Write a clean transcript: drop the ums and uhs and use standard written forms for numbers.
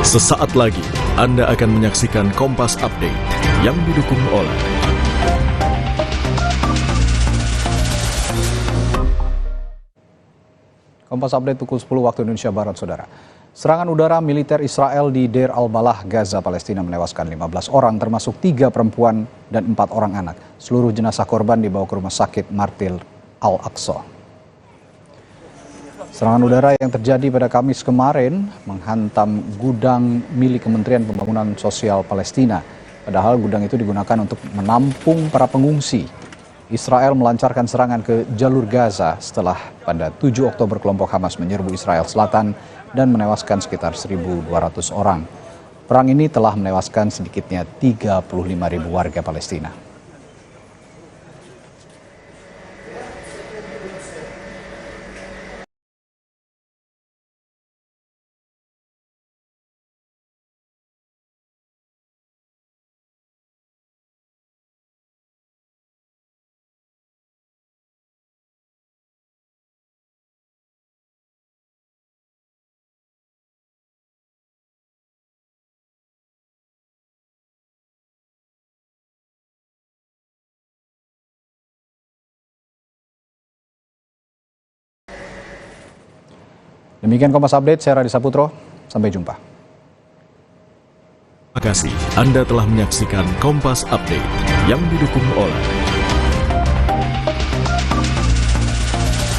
Sesaat lagi Anda akan menyaksikan Kompas Update yang didukung oleh Kompas Update pukul 10 waktu Indonesia Barat, Saudara. Serangan udara militer Israel di Deir al-Balah, Gaza, Palestina menewaskan 15 orang, termasuk 3 perempuan dan 4 orang anak. Seluruh jenazah korban dibawa ke rumah sakit Martir Al-Aqsa. Serangan udara yang terjadi pada Kamis kemarin menghantam gudang milik Kementerian Pembangunan Sosial Palestina. Padahal gudang itu digunakan untuk menampung para pengungsi. Israel melancarkan serangan ke jalur Gaza setelah pada 7 Oktober kelompok Hamas menyerbu Israel Selatan dan menewaskan sekitar 1.200 orang. Perang ini telah menewaskan sedikitnya 35.000 warga Palestina. Demikian Kompas Update, saya Raditya Putro. Sampai jumpa. Terima kasih Anda telah menyaksikan Kompas Update yang didukung oleh